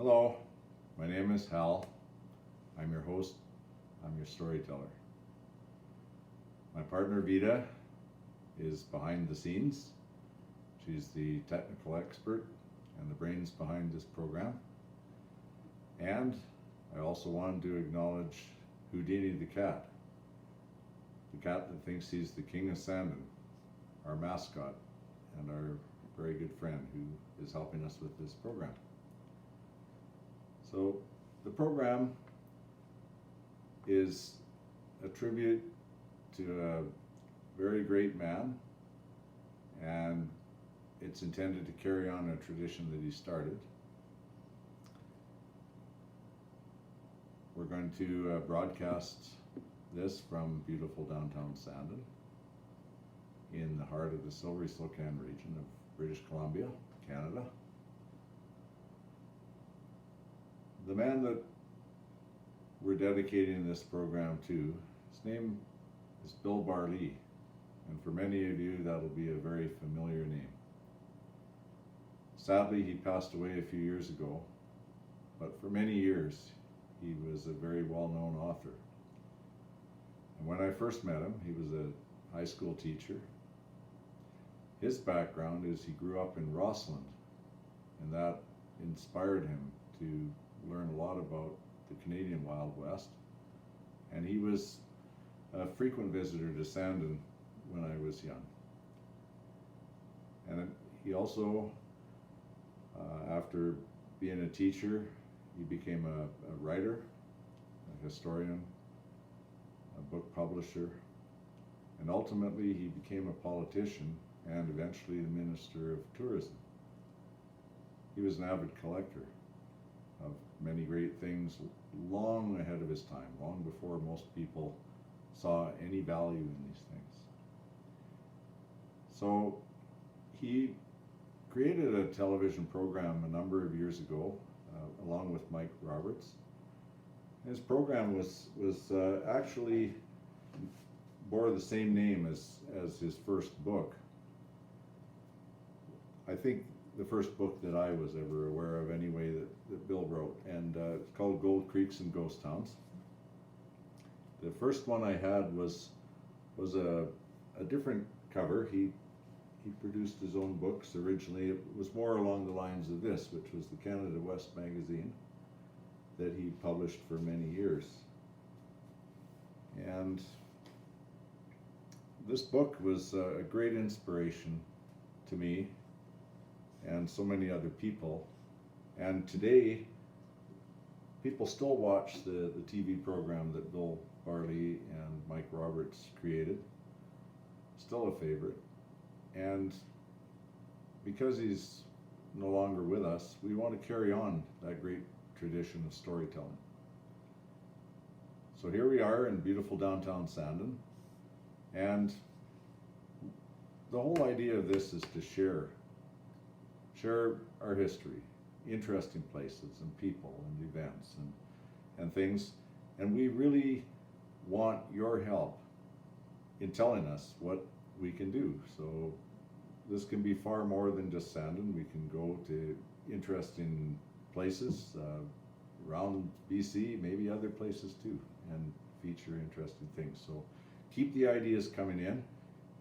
Hello, my name is Hal. I'm your host, I'm your storyteller. My partner Vida is behind the scenes. She's the technical expert and the brains behind this program. And I also wanted to acknowledge Houdini the cat that thinks he's the king of Sandon, our mascot and our very good friend who is helping us with this program. So the program is a tribute to a very great man, and it's intended to carry on a tradition that he started. We're going to broadcast this from beautiful downtown Sandon in the heart of the Silvery Slocan region of British Columbia, Canada. The man that we're dedicating this program to, his name is Bill Barlee, and for many of you that'll be a very familiar name. Sadly, he passed away a few years ago, but for many years he was a very well-known author. And when I first met him, he was a high school teacher. His background is he grew up in Rossland, and that inspired him to learn a lot about the Canadian Wild West. And he was a frequent visitor to Sandon when I was young. And he also, after being a teacher, he became a writer, a historian, a book publisher, and ultimately he became a politician and eventually the Minister of Tourism. He was an avid collector of many great things long ahead of his time, long before most people saw any value in these things. So he created a television program a number of years ago, along with Mike Roberts. His program was actually bore the same name as his first book. I think the first book that I was ever aware of anyway that Bill wrote, and it's called Gold Creeks and Ghost Towns. The first one I had was a different cover. He produced his own books originally. It was more along the lines of this, which was the Canada West magazine that he published for many years. And this book was a great inspiration to me and so many other people. And today, people still watch the TV program that Bill Barlee and Mike Roberts created. Still a favorite. And because he's no longer with us, we want to carry on that great tradition of storytelling. So here we are in beautiful downtown Sandon, and the whole idea of this is to share our history, interesting places and people and events and things, and we really want your help in telling us what we can do. So this can be far more than just Sandon. We can go to interesting places around BC, maybe other places too, and feature interesting things. So keep the ideas coming in,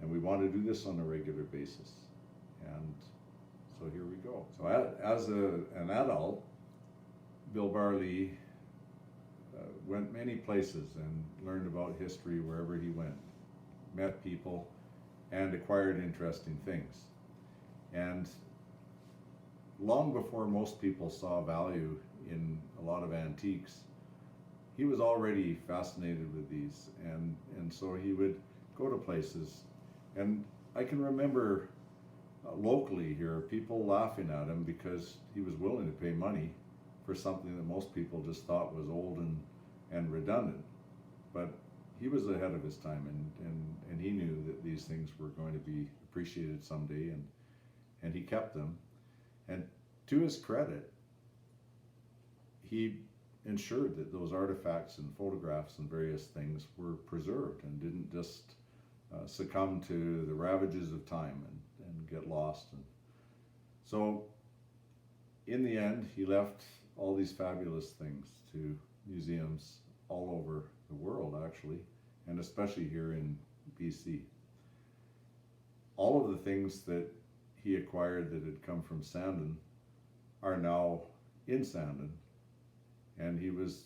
and we want to do this on a regular basis. And so here we go. So as an adult, Bill Barlee went many places and learned about history wherever he went, met people, and acquired interesting things. And long before most people saw value in a lot of antiques, he was already fascinated with these, and so he would go to places. And I can remember locally here people laughing at him because he was willing to pay money for something that most people just thought was old and redundant. But he was ahead of his time, and he knew that these things were going to be appreciated someday, and he kept them. And to his credit, he ensured that those artifacts and photographs and various things were preserved and didn't just succumb to the ravages of time and get lost. And so in the end, he left all these fabulous things to museums all over the world, actually, and especially here in BC. All of the things that he acquired that had come from Sandon are now in Sandon, and he was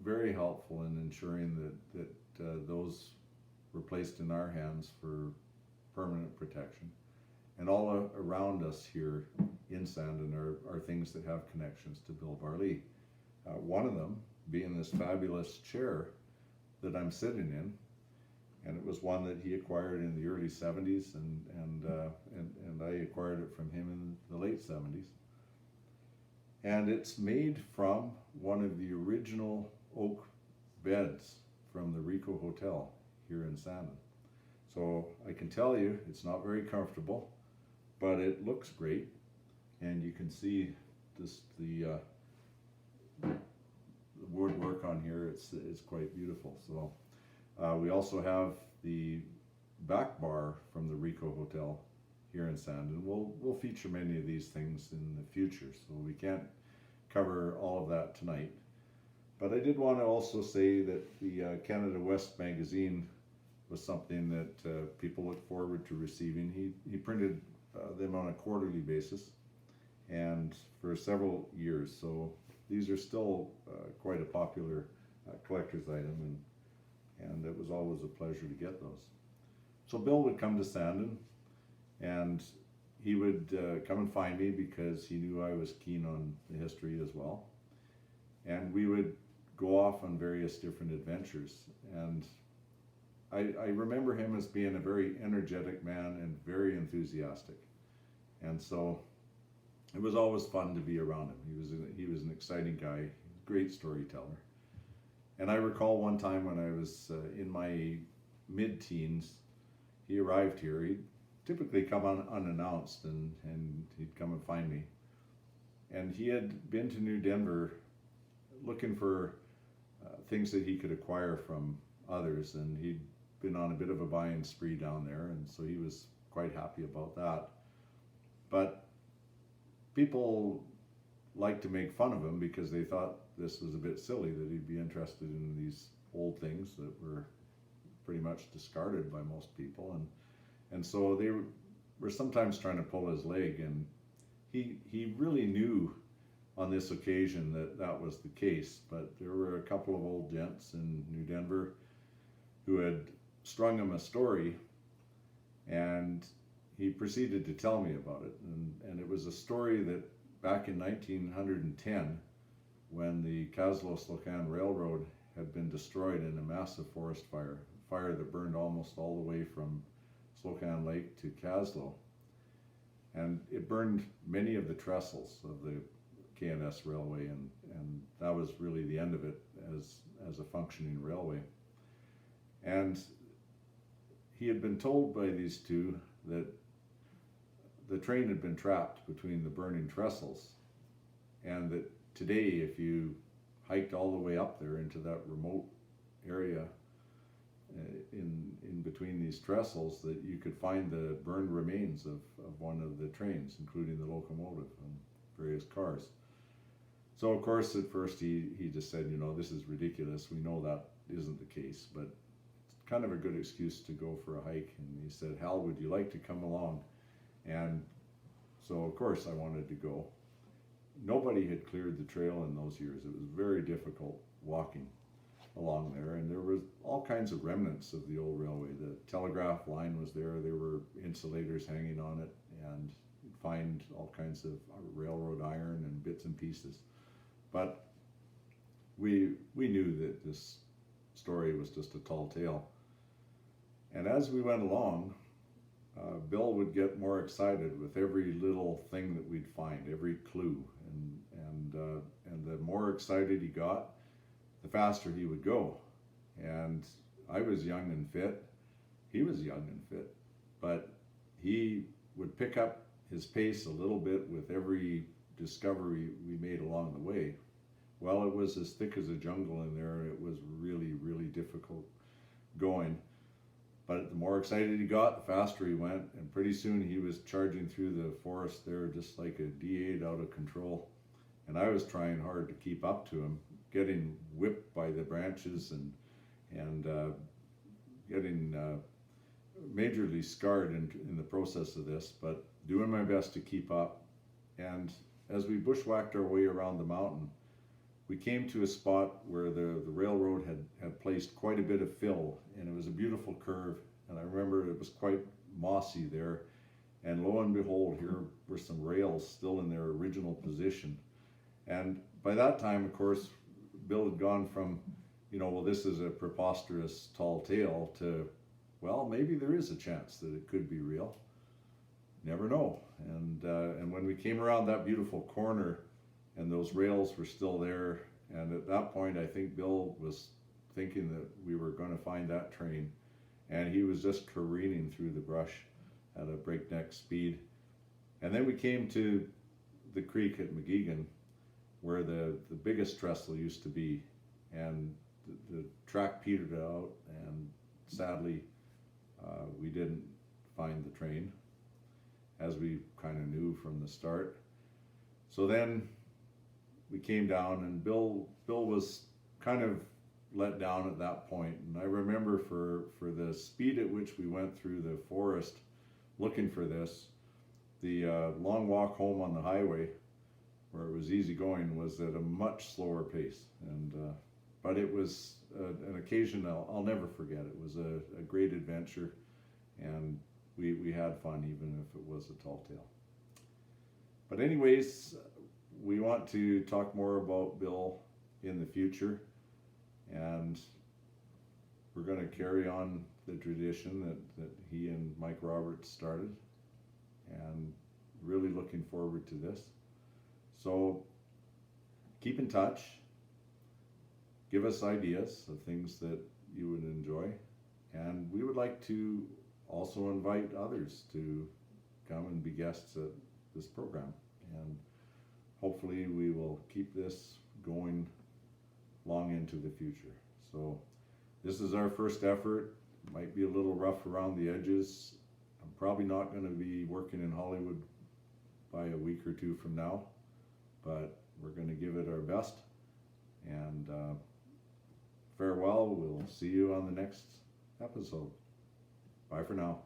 very helpful in ensuring that those were placed in our hands for permanent protection. And all around us here in Sandon are things that have connections to Bill Barlee. One of them being this fabulous chair that I'm sitting in, and it was one that he acquired in the early 70s, and I acquired it from him in the late 70s. And it's made from one of the original oak beds from the Rico Hotel here in Sandon. So I can tell you it's not very comfortable, but it looks great, and you can see this the woodwork on here. It's quite beautiful. So we also have the back bar from the Rico Hotel here in Sandon. We'll feature many of these things in the future, so we can't cover all of that tonight. But I did want to also say that the Canada West magazine was something that people look forward to receiving. He printed them on a quarterly basis, and for several years. So these are still quite a popular collector's item, and it was always a pleasure to get those. So Bill would come to Sandon, and he would come and find me because he knew I was keen on the history as well. And we would go off on various different adventures. And I remember him as being a very energetic man and very enthusiastic. And so it was always fun to be around him. He was an exciting guy, great storyteller. And I recall one time when I was in my mid-teens, he arrived here. He'd typically come on unannounced, and he'd come and find me. And he had been to New Denver looking for things that he could acquire from others, and he'd been on a bit of a buying spree down there, and so he was quite happy about that. But people liked to make fun of him because they thought this was a bit silly that he'd be interested in these old things that were pretty much discarded by most people, and so they were sometimes trying to pull his leg, and he really knew on this occasion that was the case. But there were a couple of old gents in New Denver who had strung him a story, and he proceeded to tell me about it. And it was a story that back in 1910, when the Kaslo-Slocan Railroad had been destroyed in a massive forest fire that burned almost all the way from Slocan Lake to Kaslo. And it burned many of the trestles of the KNS railway, and that was really the end of it as a functioning railway. And he had been told by these two that the train had been trapped between the burning trestles, and that today, if you hiked all the way up there into that remote area in between these trestles, that you could find the burned remains of one of the trains, including the locomotive and various cars. So of course at first he just said, this is ridiculous, we know that isn't the case, but it's kind of a good excuse to go for a hike. And he said, Hal, would you like to come along? And so of course I wanted to go. Nobody had cleared the trail in those years. It was very difficult walking along there, and there was all kinds of remnants of the old railway. The telegraph line was there, there were insulators hanging on it, and you'd find all kinds of railroad iron and bits and pieces. But we knew that this story was just a tall tale. And as we went along, Bill would get more excited with every little thing that we'd find, every clue, and the more excited he got, the faster he would go. And I was young and fit, he was young and fit, but he would pick up his pace a little bit with every discovery we made along the way. Well, it was as thick as a jungle in there, and it was really, really difficult going. But the more excited he got, the faster he went, and pretty soon he was charging through the forest there just like a D8 out of control. and I was trying hard to keep up to him, getting whipped by the branches and getting majorly scarred in the process of this, but doing my best to keep up. And as we bushwhacked our way around the mountain, we came to a spot where the railroad had placed quite a bit of fill, and it was a beautiful curve, and I remember it was quite mossy there, and lo and behold, here were some rails still in their original position. And by that time, of course, Bill had gone from, well, this is a preposterous tall tale to, well, maybe there is a chance that it could be real. Never know. And when we came around that beautiful corner and those rails were still there, and at that point I think Bill was thinking that we were going to find that train, and he was just careening through the brush at a breakneck speed. And then we came to the creek at McGeegan where the biggest trestle used to be, and the track petered out, and sadly we didn't find the train, as we kind of knew from the start. So then we came down, and Bill was kind of let down at that point. And I remember for the speed at which we went through the forest looking for this, the long walk home on the highway, where it was easy going, was at a much slower pace. And but it was an occasion I'll never forget. It was a great adventure, and we had fun, even if it was a tall tale. But anyways, we want to talk more about Bill in the future, and we're going to carry on the tradition that he and Mike Roberts started, and really looking forward to this. So keep in touch, give us ideas of things that you would enjoy, and we would like to also invite others to come and be guests at this program, and hopefully we will keep this going long into the future. So this is our first effort. It might be a little rough around the edges. I'm probably not going to be working in Hollywood by a week or two from now, but we're going to give it our best. And farewell. We'll see you on the next episode. Bye for now.